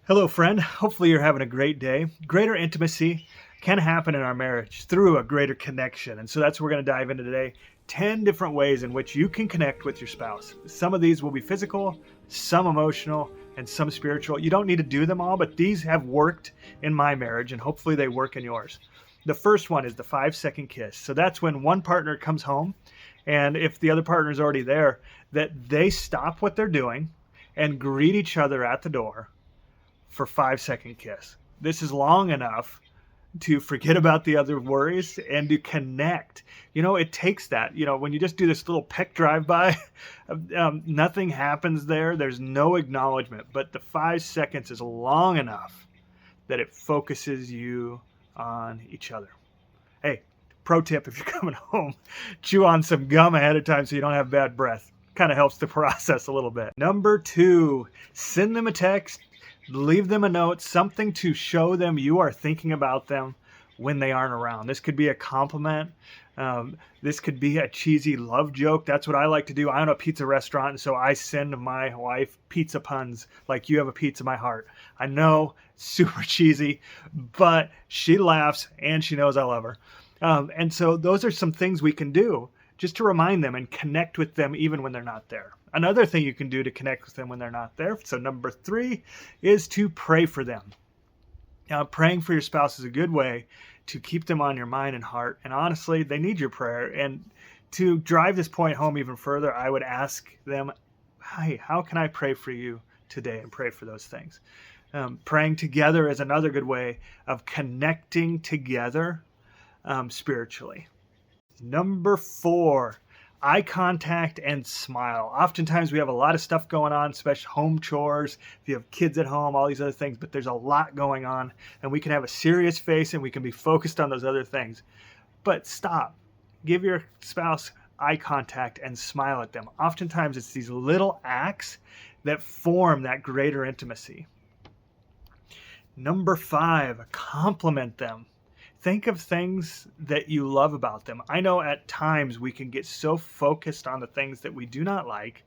Hello, friend. Hopefully, you're having a great day. Greater intimacy can happen in our marriage through a greater connection. And so that's what we're going to dive into today. 10 different ways in which you can connect with your spouse. Some of these will be physical, some emotional, and some spiritual. You don't need to do them all, but these have worked in my marriage, and hopefully, they work in yours. The first one is the 5-second kiss. So that's when one partner comes home, and if the other partner is already there, that they stop what they're doing and greet each other at the door for 5-second kiss. This is long enough to forget about the other worries and to connect. It takes that. When you just do this little peck drive by, nothing happens there. There's no acknowledgement, but the 5 seconds is long enough that it focuses you on each other. Hey, pro tip, if you're coming home, chew on some gum ahead of time so you don't have bad breath. Kind of helps the process a little bit. Number 2, send them a text. Leave them a note, something to show them you are thinking about them when they aren't around. This could be a compliment. This could be a cheesy love joke. That's what I like to do. I own a pizza restaurant, and so I send my wife pizza puns like "you have a pizza in my heart." I know, super cheesy, but she laughs and she knows I love her. And so those are some things we can do just to remind them and connect with them even when they're not there. Another thing you can do to connect with them when they're not there. So number 3 is to pray for them. Now, praying for your spouse is a good way to keep them on your mind and heart. And honestly, they need your prayer. And to drive this point home even further, I would ask them, hey, how can I pray for you today? And pray for those things. Praying together is another good way of connecting together spiritually. Number 4, eye contact and smile. Oftentimes we have a lot of stuff going on, especially home chores, if you have kids at home, all these other things, but there's a lot going on, and we can have a serious face and we can be focused on those other things. But stop. Give your spouse eye contact and smile at them. Oftentimes it's these little acts that form that greater intimacy. Number 5, compliment them. Think of things that you love about them. I know at times we can get so focused on the things that we do not like,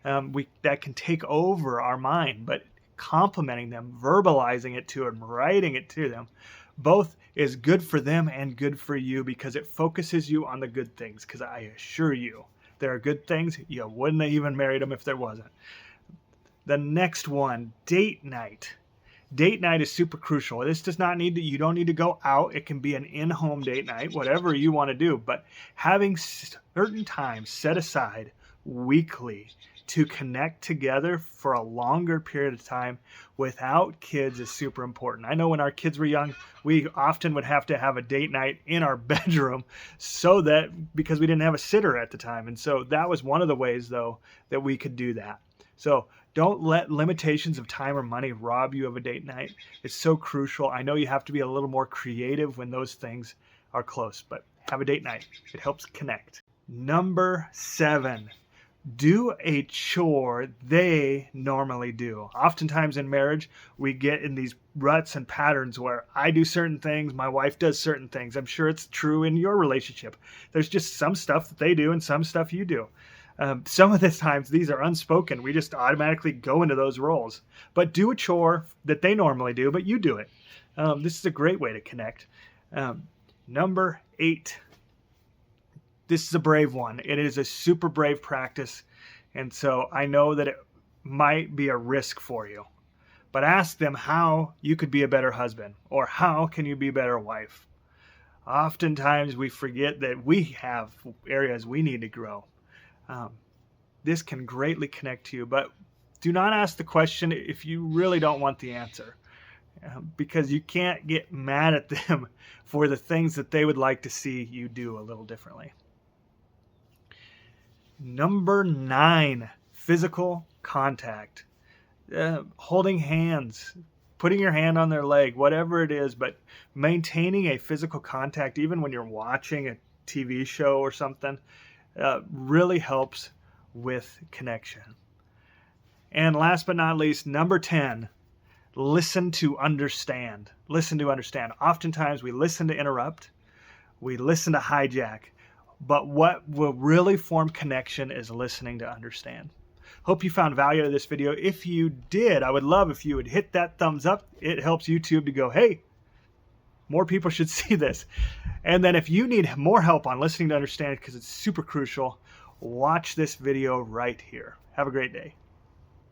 that can take over our mind, but complimenting them, verbalizing it to them, writing it to them, both is good for them and good for you because it focuses you on the good things. Because I assure you, there are good things. You wouldn't have even married them if there wasn't. The next one, date night. Date night is super crucial. This does not need to, you don't need to go out. It can be an in-home date night, whatever you want to do. But having certain times set aside weekly to connect together for a longer period of time without kids is super important. I know when our kids were young, we often would have to have a date night in our bedroom because we didn't have a sitter at the time. And so that was one of the ways, though, that we could do that. So don't let limitations of time or money rob you of a date night. It's so crucial. I know you have to be a little more creative when those things are close, but have a date night. It helps connect. Number 7, do a chore they normally do. Oftentimes in marriage, we get in these ruts and patterns where I do certain things, my wife does certain things. I'm sure it's true in your relationship. There's just some stuff that they do and some stuff you do. Some of the times these are unspoken. We just automatically go into those roles. But do a chore that they normally do, but you do it. This is a great way to connect. Number 8. This is a brave one. It is a super brave practice. And so I know that it might be a risk for you. But ask them how you could be a better husband or how can you be a better wife. Oftentimes we forget that we have areas we need to grow. This can greatly connect to you, but do not ask the question if you really don't want the answer, because you can't get mad at them for the things that they would like to see you do a little differently. Number 9, physical contact. Holding hands, putting your hand on their leg, whatever it is, but maintaining a physical contact, even when you're watching a TV show or something, really helps with connection. And last but not least, number 10, listen to understand. Listen to understand. Oftentimes we listen to interrupt, we listen to hijack, but what will really form connection is listening to understand. Hope you found value out of this video. If you did, I would love if you would hit that thumbs up. It helps YouTube to go, hey, more people should see this. And then if you need more help on listening to understand, because it's super crucial, watch this video right here. Have a great day.